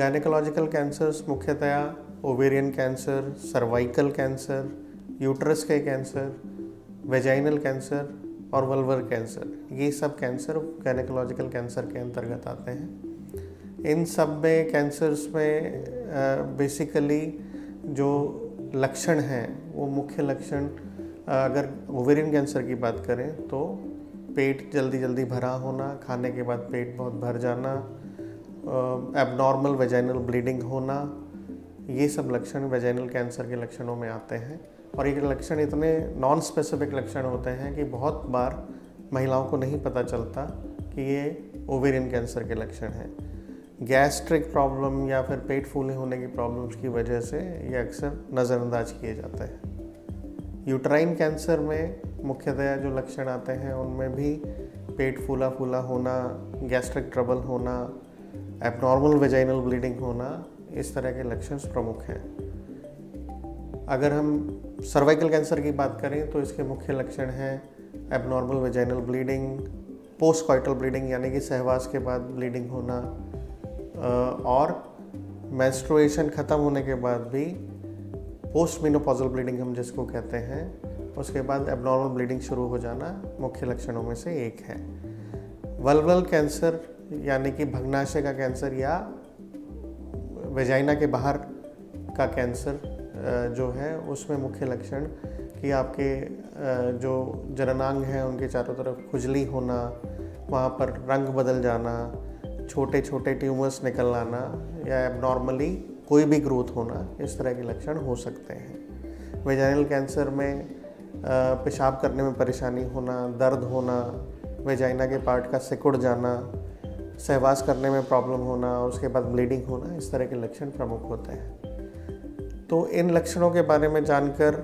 Gynaecological cancers मुख्यतया ovarian cancer, cervical cancer, uterus के cancer, vaginal cancer और vulvar cancer, ये सब कैंसर गायनेकोलॉजिकल कैंसर के अंतर्गत आते हैं। इन सब में कैंसर्स में बेसिकली जो लक्षण हैं वो मुख्य लक्षण, अगर ओवेरियन कैंसर की बात करें तो पेट जल्दी जल्दी भरा होना, खाने के बाद पेट बहुत भर जाना, एबनॉर्मल वेजाइनल ब्लीडिंग होना, ये सब लक्षण वेजाइनल कैंसर के लक्षणों में आते हैं। और ये लक्षण इतने नॉन स्पेसिफिक लक्षण होते हैं कि बहुत बार महिलाओं को नहीं पता चलता कि ये ओवेरियन कैंसर के लक्षण हैं। गैस्ट्रिक प्रॉब्लम या फिर पेट फूले होने की प्रॉब्लम्स की वजह से ये अक्सर नज़रअंदाज किए जाते हैं। यूट्राइन कैंसर में मुख्यतया जो लक्षण आते हैं उनमें भी पेट फूला फूला होना, गैस्ट्रिक ट्रबल होना, एबनॉर्मल वेजाइनल ब्लीडिंग होना, इस तरह के लक्षण प्रमुख हैं। अगर हम सर्वाइकल कैंसर की बात करें तो इसके मुख्य लक्षण हैं abnormal vaginal bleeding, post coital bleeding यानी कि सहवास के बाद ब्लीडिंग होना, और मेंस्ट्रुएशन ख़त्म होने के बाद भी पोस्ट मेनोपॉजल ब्लीडिंग हम जिसको कहते हैं, उसके बाद एबनॉर्मल ब्लीडिंग शुरू हो जाना मुख्य लक्षणों में से एक है। वल्वल कैंसर यानी कि भग्नाशय का कैंसर या वेजाइना के बाहर का कैंसर जो है, उसमें मुख्य लक्षण कि आपके जो जननांग हैं उनके चारों तरफ खुजली होना, वहाँ पर रंग बदल जाना, छोटे छोटे ट्यूमर्स निकल आना या एबनॉर्मली कोई भी ग्रोथ होना, इस तरह के लक्षण हो सकते हैं। वेजाइनल कैंसर में पेशाब करने में परेशानी होना, दर्द होना, वेजाइना के पार्ट का सिकुड़ जाना, सहवास करने में प्रॉब्लम होना, उसके बाद ब्लीडिंग होना, इस तरह के लक्षण प्रमुख होते हैं। तो इन लक्षणों के बारे में जानकर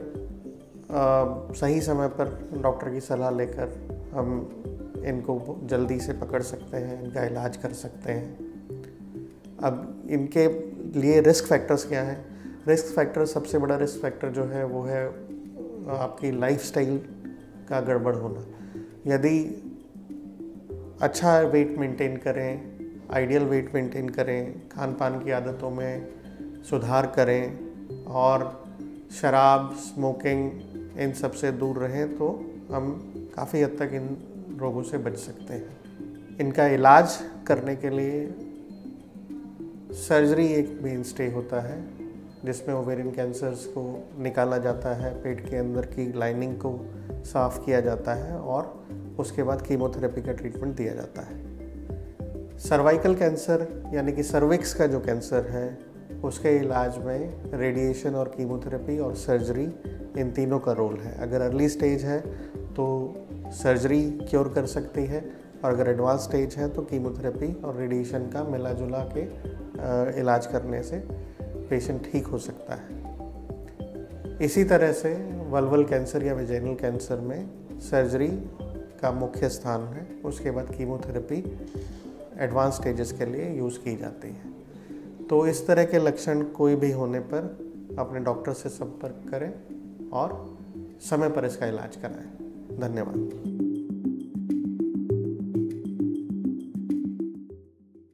सही समय पर डॉक्टर की सलाह लेकर हम इनको जल्दी से पकड़ सकते हैं, इनका इलाज कर सकते हैं। अब इनके लिए रिस्क फैक्टर्स क्या हैं? रिस्क फैक्टर, सबसे बड़ा रिस्क फैक्टर जो है वो है आपकी लाइफस्टाइल का गड़बड़ होना। यदि अच्छा वेट मेंटेन करें, आइडियल वेट मेंटेन करें, खान पान की आदतों में सुधार करें और शराब, स्मोकिंग, इन सब से दूर रहें तो हम काफ़ी हद तक इन रोगों से बच सकते हैं। इनका इलाज करने के लिए सर्जरी एक मेन स्टे होता है, जिसमें ओवेरियन कैंसर्स को निकाला जाता है, पेट के अंदर की लाइनिंग को साफ़ किया जाता है और उसके बाद कीमोथेरेपी का ट्रीटमेंट दिया जाता है। सर्वाइकल कैंसर यानी कि सर्विक्स का जो कैंसर है, उसके इलाज में रेडिएशन और कीमोथेरेपी और सर्जरी, इन तीनों का रोल है। अगर अर्ली स्टेज है तो सर्जरी क्योर कर सकती है, और अगर एडवांस स्टेज है तो कीमोथेरेपी और रेडिएशन का मिला जुला के इलाज करने से पेशेंट ठीक हो सकता है। इसी तरह से वल्वल कैंसर या वेजाइनल कैंसर में सर्जरी का मुख्य स्थान है, उसके बाद कीमोथेरेपी एडवांस स्टेजेस के लिए यूज़ की जाती है। तो इस तरह के लक्षण कोई भी होने पर अपने डॉक्टर से संपर्क करें और समय पर इसका इलाज कराएं। धन्यवाद।